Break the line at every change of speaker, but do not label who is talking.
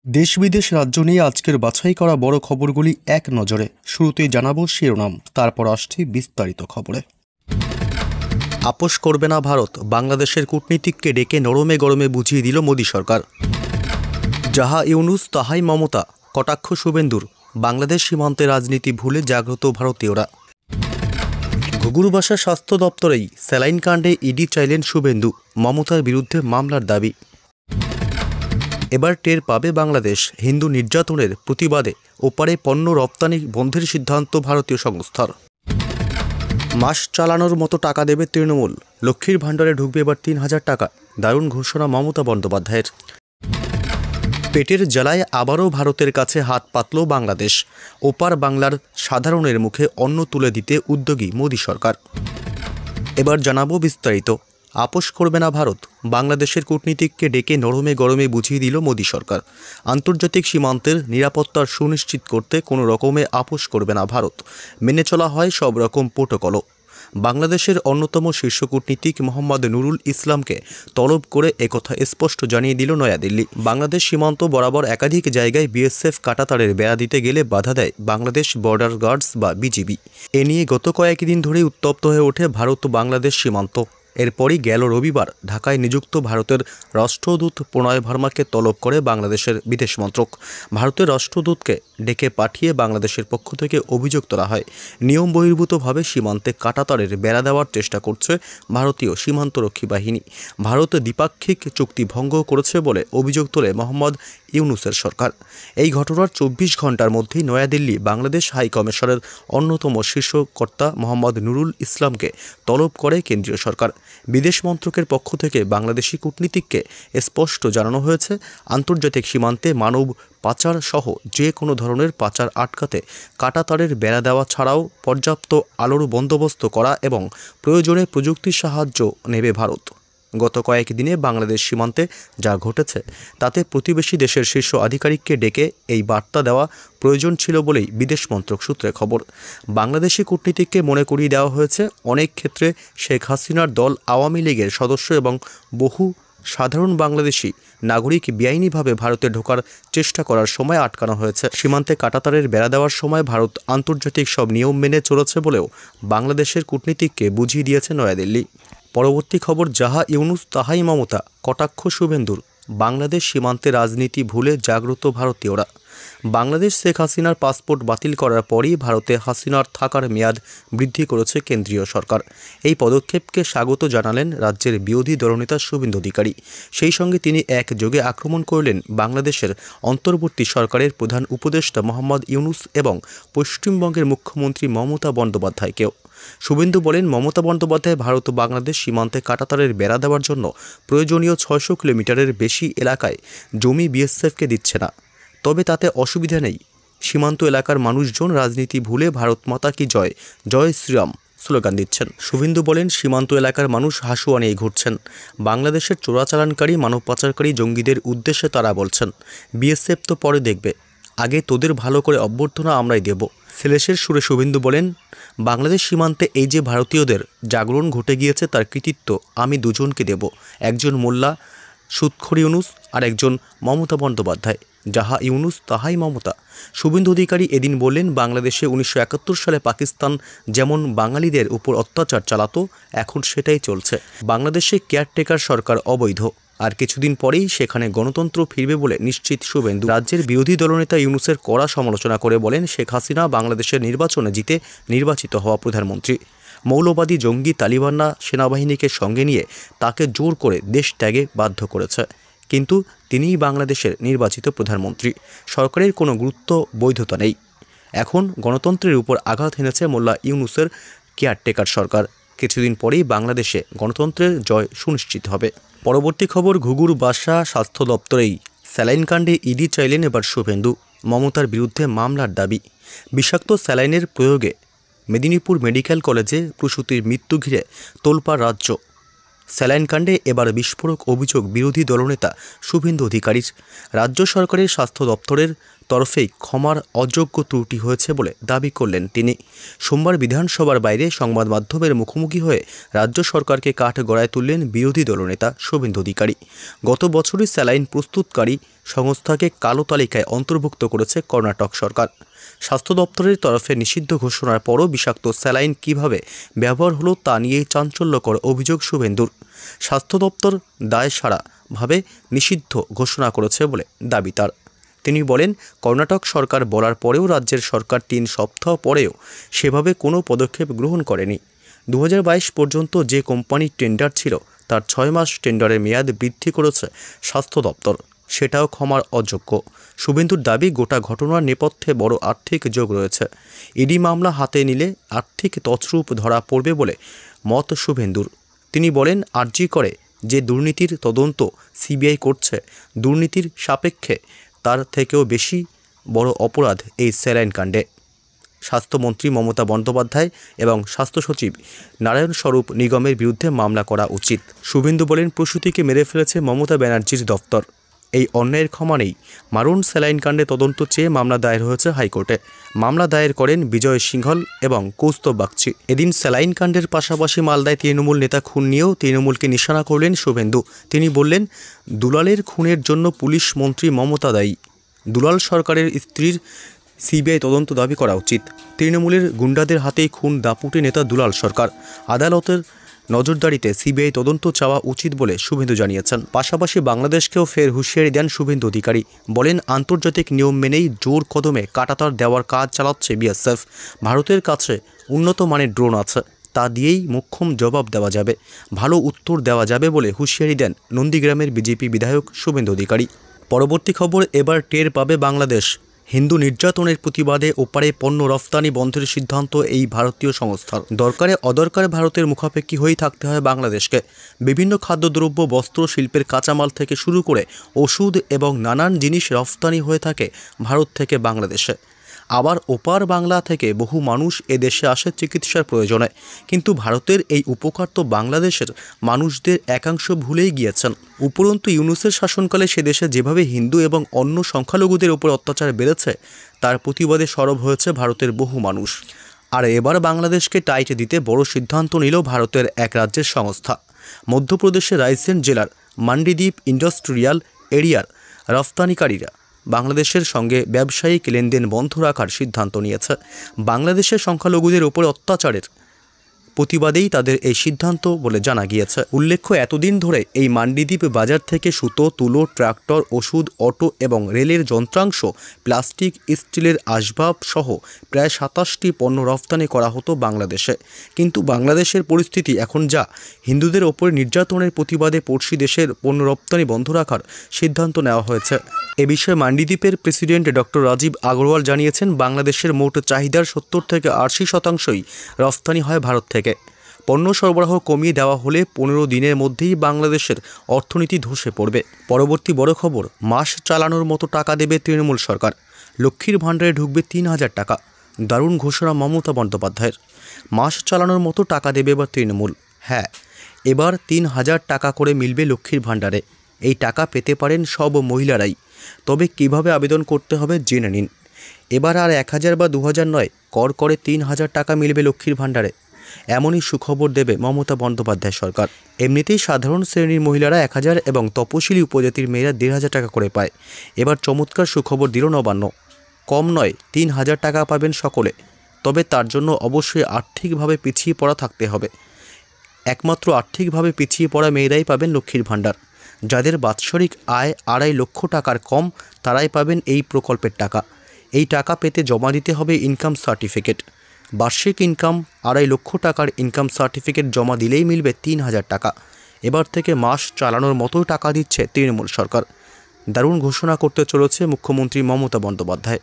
দেশ বিদেশ রাজ্য নিয়ে আজকের বাছাই করা বড় খবরগুলি এক নজরে। শুরুতেই জানাবো শিরোনাম, তারপর আসছি বিস্তারিত খবরে। আপোষ করবে না ভারত, বাংলাদেশের কূটনীতিককে ডেকে নরমে গরমে বুঝিয়ে দিল মোদী সরকার। যাহা ইউনুস তাহাই মমতা, কটাক্ষ শুভেন্দুর, বাংলাদেশ সীমান্তে রাজনীতি ভুলে জাগ্রত ভারতীয়রা। ঘুঘুরবাসা স্বাস্থ্য দপ্তরেই স্যালাইন কাণ্ডে ইডি চাইলেন শুভেন্দু, মমতার বিরুদ্ধে মামলার দাবি। এবার টের পাবে বাংলাদেশ, হিন্দু নির্যাতনের প্রতিবাদে ওপারে পণ্য রপ্তানি বন্ধের সিদ্ধান্ত ভারতীয় সংস্থার। মাস চালানোর মতো টাকা দেবে তৃণমূল, লক্ষ্মীর ভাণ্ডারে ঢুকবে এবার ৩,০০০ টাকা, দারুণ ঘোষণা মমতা বন্দ্যোপাধ্যায়ের। পেটের জ্বালায় আবারও ভারতের কাছে হাত পাতল বাংলাদেশ, ওপার বাংলার সাধারণের মুখে অন্ন তুলে দিতে উদ্যোগী মোদী সরকার। এবার জানাবো বিস্তারিত। আপোষ করবে না ভারত, বাংলাদেশের কূটনীতিককে ডেকে নরমে গরমে বুঝিয়ে দিল মোদী সরকার। আন্তর্জাতিক সীমান্তের নিরাপত্তার সুনিশ্চিত করতে কোনো রকমে আপোষ করবে না ভারত, মেনে চলা হয় সব রকম প্রোটোকলও। বাংলাদেশের অন্যতম শীর্ষ কূটনীতিক মোহাম্মদ নুরুল ইসলামকে তলব করে একথা স্পষ্ট জানিয়ে দিল নয়াদিল্লি। বাংলাদেশ সীমান্ত বরাবর একাধিক জায়গায় বিএসএফ কাঁটাতারের বেড়া দিতে গেলে বাধা দেয় বাংলাদেশ বর্ডার গার্ডস বা বিজিবি। এ নিয়ে গত কয়েকদিন ধরেই উত্তপ্ত হয়ে ওঠে ভারত বাংলাদেশ সীমান্ত। এরপরই গেল রবিবার ঢাকায় নিযুক্ত ভারতের রাষ্ট্রদূত প্রণয় ভার্মাকে তলব করে বাংলাদেশের বিদেশ মন্ত্রক। ভারতের রাষ্ট্রদূতকে ডেকে পাঠিয়ে বাংলাদেশের পক্ষ থেকে অভিযোগ তোলা হয়, নিয়ম বহির্ভূতভাবে সীমান্তে কাঁটাতারের বেড়া দেওয়ার চেষ্টা করছে ভারতীয় সীমান্তরক্ষী বাহিনী। ভারত দ্বিপাক্ষিক চুক্তি ভঙ্গ করেছে বলে অভিযোগ তোলে মোহাম্মদ ইউনুসের সরকার। এই ঘটনার ২৪ ঘণ্টার মধ্যেই নয়াদিল্লি বাংলাদেশ হাই কমিশনের অন্যতম শীর্ষ কর্তা মোহাম্মদ নুরুল ইসলামকে তলব করে কেন্দ্রীয় সরকার। বিদেশ মন্ত্রকের পক্ষ থেকে বাংলাদেশি কূটনীতিককে স্পষ্ট জানানো হয়েছে, আন্তর্জাতিক সীমান্তে মানব পাচার সহ যে কোনো ধরনের পাচার আটকাতে কাঁটাতারের বেড়া দেওয়া ছাড়াও পর্যাপ্ত আলোর বন্দোবস্ত করা এবং প্রয়োজনে প্রযুক্তির সাহায্য নেবে ভারত। গত কয়েকদিনে বাংলাদেশ সীমান্তে যা ঘটেছে তাতে প্রতিবেশী দেশের শীর্ষ আধিকারিককে ডেকে এই বার্তা দেওয়া প্রয়োজন ছিল বলেই বিদেশ মন্ত্রক সূত্রে খবর। বাংলাদেশি কূটনীতিককে মনে করিয়ে দেওয়া হয়েছে, অনেক ক্ষেত্রে শেখ হাসিনার দল আওয়ামী লীগের সদস্য এবং বহু সাধারণ বাংলাদেশি নাগরিক বেআইনিভাবে ভারতে ঢোকার চেষ্টা করার সময় আটকানো হয়েছে। সীমান্তে কাঁটাতারের বেড়া দেওয়ার সময় ভারত আন্তর্জাতিক সব নিয়ম মেনে চলেছে বলেও বাংলাদেশের কূটনীতিককে বুঝিয়ে দিয়েছে নয়াদিল্লি। পরবর্তী খবর, যাহা ইউনুস তাহাই মমতা, কটাক্ষ শুভেন্দুর, বাংলাদেশ সীমান্তে রাজনীতি ভুলে জাগ্রত ভারতীয়রা। বাংলাদেশ শেখ হাসিনার পাসপোর্ট বাতিল করার পরই ভারতে হাসিনার থাকার মেয়াদ বৃদ্ধি করেছে কেন্দ্রীয় সরকার। এই পদক্ষেপকে স্বাগত জানালেন রাজ্যের বিরোধী দলনেতা শুভেন্দু অধিকারী। সেই সঙ্গে তিনি একযোগে আক্রমণ করলেন বাংলাদেশের অন্তর্বর্তী সরকারের প্রধান উপদেষ্টা মোহাম্মদ ইউনুস এবং পশ্চিমবঙ্গের মুখ্যমন্ত্রী মমতা বন্দ্যোপাধ্যায়কেও। শুভেন্দু বলেন, মমতা বন্দ্যোপাধ্যায় ভারত ও বাংলাদেশ সীমান্তে কাঁটাতারের বেড়া দেওয়ার জন্য প্রয়োজনীয় ৬০০ কিলোমিটারের বেশি এলাকায় জমি বিএসএফকে দিচ্ছে না, তবে তাতে অসুবিধা নেই। সীমান্ত এলাকার মানুষজন রাজনীতি ভুলে ভারত মাতা কি জয়, জয় শ্রীরাম স্লোগান দিচ্ছেন। শুভেন্দু বলেন, সীমান্ত এলাকার মানুষ হাসুয়া নিয়ে ঘুরছেন। বাংলাদেশের চোরাচালানকারী মানব পাচারকারী জঙ্গিদের উদ্দেশ্যে তারা বলছেন, বিএসএফ তো পরে দেখবে, আগে তোদের ভালো করে অভ্যর্থনা আমরাই দেব। সেলেশের সুরে শুভেন্দু বলেন, বাংলাদেশ সীমান্তে এই যে ভারতীয়দের জাগরণ ঘটে গিয়েছে তার কৃতিত্ব আমি দুজনকে দেব, একজন মোল্লা সুৎখর ইউনুস আর একজন মমতা বন্দ্যোপাধ্যায়। যাহা ইউনুস তাহাই মমতা। শুভেন্দু অধিকারী এদিন বললেন, বাংলাদেশে ১৯৭১ সালে পাকিস্তান যেমন বাঙালিদের উপর অত্যাচার চালাতো, এখন সেটাই চলছে। বাংলাদেশে কেয়ারটেকার সরকার অবৈধ, আর কিছুদিন পরেই সেখানে গণতন্ত্র ফিরবে বলে নিশ্চিত শুভেন্দু। রাজ্যের বিরোধী দলনেতা ইউনুসের কড়া সমালোচনা করে বলেন, শেখ হাসিনা বাংলাদেশের নির্বাচনে জিতে নির্বাচিত হওয়া প্রধানমন্ত্রী। মৌলবাদী জঙ্গি তালিবানরা সেনাবাহিনীকে সঙ্গে নিয়ে তাকে জোর করে দেশ ত্যাগে বাধ্য করেছে, কিন্তু তিনিই বাংলাদেশের নির্বাচিত প্রধানমন্ত্রী। সরকারের কোনো গুরুত্ব বৈধতা নেই। এখন গণতন্ত্রের উপর আঘাত হেনেছে মোল্লা ইউনুসের কেয়ারটেকার সরকার। কিছুদিন পরেই বাংলাদেশে গণতন্ত্রের জয় সুনিশ্চিত হবে। পরবর্তী খবর, ঘুঘুরবাসা স্বাস্থ্য দপ্তরেই স্যালাইন কাণ্ডে ইডি চাইলেন এবার শুভেন্দু, মমতার বিরুদ্ধে মামলার দাবি। বিষাক্ত স্যালাইনের প্রয়োগে মেদিনীপুর মেডিকেল কলেজে প্রসূতির মৃত্যু ঘিরে তোলপাড় রাজ্য। স্যালাইন কাণ্ডে এবার বিস্ফোরক অভিযোগ বিরোধী দলনেতা শুভেন্দু অধিকারীর। রাজ্য সরকারের স্বাস্থ্য দপ্তরের তরফেই ক্ষমার অযোগ্য ত্রুটি হয়েছে বলে দাবি করলেন তিনি। সোমবার বিধানসভার বাইরে সংবাদ মাধ্যমের মুখোমুখি হয়ে রাজ্য সরকারকে কাঠগড়ায় তুললেন বিরোধী দলনেতা শুভেন্দু অধিকারী। গত বছরই স্যালাইন প্রস্তুতকারী সংস্থাকে কালো তালিকায় অন্তর্ভুক্ত করেছে কর্ণাটক সরকার। স্বাস্থ্য দপ্তরের তরফে নিষিদ্ধ ঘোষণার পরও বিষাক্ত স্যালাইন কিভাবে ব্যবহার হলো তা নিয়েই চাঞ্চল্যকর অভিযোগ শুভেন্দুর। স্বাস্থ্য দপ্তর দায়সারাভাবে নিষিদ্ধ ঘোষণা করেছে বলে দাবি তার। তিনি বলেন, কর্ণাটক সরকার বলার পরেও রাজ্যের সরকার 3 সপ্তাহ পরেও সেভাবে কোনো পদক্ষেপ গ্রহণ করেনি। 2022 পর্যন্ত যে কোম্পানির টেন্ডার ছিল তার 6 মাস টেন্ডারের মেয়াদ বৃদ্ধি করেছে স্বাস্থ্য দপ্তর, সেটাও ক্ষমার অযোগ্য। শুভেন্দুর দাবি, গোটা ঘটনার নেপথ্যে বড় আর্থিক যোগ রয়েছে। ইডি মামলা হাতে নিলে আর্থিক তছরূপ ধরা পড়বে বলে মত শুভেন্দুর। তিনি বলেন, আরজি করে যে দুর্নীতির তদন্ত সিবিআই করছে, দুর্নীতির সাপেক্ষে তার থেকেও বেশি বড় অপরাধ এই স্যালাইন কাণ্ডে। স্বাস্থ্যমন্ত্রী মমতা বন্দ্যোপাধ্যায় এবং স্বাস্থ্য সচিব নারায়ণ স্বরূপ নিগমের বিরুদ্ধে মামলা করা উচিত। শুভেন্দু বলেন, প্রসূতিকে মেরে ফেলেছে মমতা ব্যানার্জির দপ্তর। এই অন্যায়ের ক্ষমা নেই। মারণ স্যালাইন কাণ্ডে তদন্ত চেয়ে মামলা দায়ের হয়েছে হাইকোর্টে। মামলা দায়ের করেন বিজয় সিংহল এবং কৌস্তব বাগচি। এদিন স্যালাইন কাণ্ডের পাশাপাশি মালদায় তৃণমূল নেতা খুন নিয়েও তৃণমূলকে নিশানা করলেন শুভেন্দু। তিনি বললেন, দুলালের খুনের জন্য পুলিশ মন্ত্রী মমতা দায়ী। দুলাল সরকারের স্ত্রীর সিবিআই তদন্ত দাবি করা উচিত। তৃণমূলের গুন্ডাদের হাতেই খুন দাপুটে নেতা দুলাল সরকার। আদালতের নজরদারিতে সিবিআই তদন্ত চাওয়া উচিত বলে শুভেন্দু জানিয়েছেন। পাশাপাশি বাংলাদেশকেও ফের হুঁশিয়ারি দেন শুভেন্দু অধিকারী। বলেন, আন্তর্জাতিক নিয়ম মেনেই জোর কদমে কাঁটাতার দেওয়ার কাজ চালাচ্ছে বিএসএফ। ভারতের কাছে উন্নত মানের ড্রোন আছে, তা দিয়েই মোক্ষম জবাব দেওয়া যাবে, ভালো উত্তর দেওয়া যাবে বলে হুঁশিয়ারি দেন নন্দীগ্রামের বিজেপি বিধায়ক শুভেন্দু অধিকারী। পরবর্তী খবর, এবার টের পাবে বাংলাদেশ। হিন্দু নির্যাতনের প্রতিবাদে ওপারে পণ্য রফতানি বন্ধের সিদ্ধান্ত এই ভারতীয় সংস্থার। দরকারে অদরকারে ভারতের মুখাপেক্ষী হয়েই থাকতে হয় বাংলাদেশকে। বিভিন্ন খাদ্যদ্রব্য, বস্ত্র শিল্পের কাঁচামাল থেকে শুরু করে ওষুধ এবং নানান জিনিস রফতানি হয়ে থাকে ভারত থেকে বাংলাদেশে। আবার ওপার বাংলা থেকে বহু মানুষ এদেশে আসে চিকিৎসার প্রয়োজনে। কিন্তু ভারতের এই উপকার তো বাংলাদেশের মানুষদের একাংশ ভুলেই গিয়েছেন। উপরন্তু ইউনূসের শাসনকালে সে দেশে যেভাবে হিন্দু এবং অন্য সংখ্যালঘুদের উপর অত্যাচার বেড়েছে, তার প্রতিবাদে সরব হয়েছে ভারতের বহু মানুষ। আর এবার বাংলাদেশকে টাইট দিতে বড় সিদ্ধান্ত নিল ভারতের এক রাজ্যের সংস্থা। মধ্যপ্রদেশের রায়সেন জেলার মান্ডিদ্বীপ ইন্ডাস্ট্রিয়াল এরিয়ার রফতানিকারীরা বাংলাদেশের সঙ্গে ব্যবসায়িক লেনদেন বন্ধ রাখার সিদ্ধান্ত নিয়েছে। বাংলাদেশের সংখ্যালঘুদের ওপর অত্যাচারের প্রতিবাদেই তাদের এই সিদ্ধান্ত বলে জানা গিয়েছে। উল্লেখ্য, এতদিন ধরে এই মান্ডিদ্বীপ বাজার থেকে সুতো, তুলো, ট্রাক্টর, ওষুধ, অটো এবং রেলের যন্ত্রাংশ, প্লাস্টিক, স্টিলের আসবাব সহ প্রায় 27টি পণ্য রফতানি করা হতো বাংলাদেশে। কিন্তু বাংলাদেশের পরিস্থিতি এখন যা, হিন্দুদের ওপর নির্যাতনের প্রতিবাদে পড়শি দেশের পণ্য রপ্তানি বন্ধ রাখার সিদ্ধান্ত নেওয়া হয়েছে। এ বিষয়ে মান্ডিদ্বীপের প্রেসিডেন্ট ডক্টর রাজীব আগরওয়াল জানিয়েছেন, বাংলাদেশের মোট চাহিদার 70 থেকে 80% রফতানি হয় ভারত থেকে। পণ্য সরবরাহ কমিয়ে দেওয়া হলে 15 দিনের মধ্যেই বাংলাদেশের অর্থনীতি ধসে পড়বে। পরবর্তী বড় খবর, মাস চালানোর মতো টাকা দেবে তৃণমূল সরকার। লক্ষ্মীর ভাণ্ডারে ঢুকবে 3000 টাকা। দারুণ ঘোষণা মমতা বন্দ্যোপাধ্যায়ের। মাস চালানোর মতো টাকা দেবে এবার তৃণমূল। হ্যাঁ, এবার 3000 টাকা করে মিলবে লক্ষ্মীর ভাণ্ডারে। এই টাকা পেতে পারেন সব মহিলারাই। তবে কিভাবে আবেদন করতে হবে জেনে নিন। এবার আর 1000 বা 2000 নয়, করে 3000 টাকা মিলবে লক্ষ্মীর ভাণ্ডারে। এমনই সুখবর দেবে মমতা বন্দ্যোপাধ্যায় সরকার। এমনিতেই সাধারণ শ্রেণীর মহিলারা 1000 এবং তপশিলি উপজাতির মেয়েরা 1500 টাকা করে পায়। এবার চমৎকার সুখবর দিল নবান্ন। কম নয়, 3000 টাকা পাবেন সকলে। তবে তার জন্য অবশ্যই আর্থিকভাবে পিছিয়ে পড়া থাকতে হবে। একমাত্র আর্থিকভাবে পিছিয়ে পড়া মেয়েরাই পাবেন লক্ষ্মীর ভাণ্ডার। যাদের বাৎসরিক আয় 2.5 লক্ষ টাকার কম, তারাই পাবেন এই প্রকল্পের টাকা। এই টাকা পেতে জমা দিতে হবে ইনকাম সার্টিফিকেট। বার্ষিক ইনকাম 2.5 লক্ষ টাকার ইনকাম সার্টিফিকেট জমা দিলেই মিলবে 3000 টাকা। এবার থেকে মাস চালানোর মতোই টাকা দিচ্ছে তৃণমূল সরকার। দারুণ ঘোষণা করতে চলেছে মুখ্যমন্ত্রী মমতা বন্দ্যোপাধ্যায়।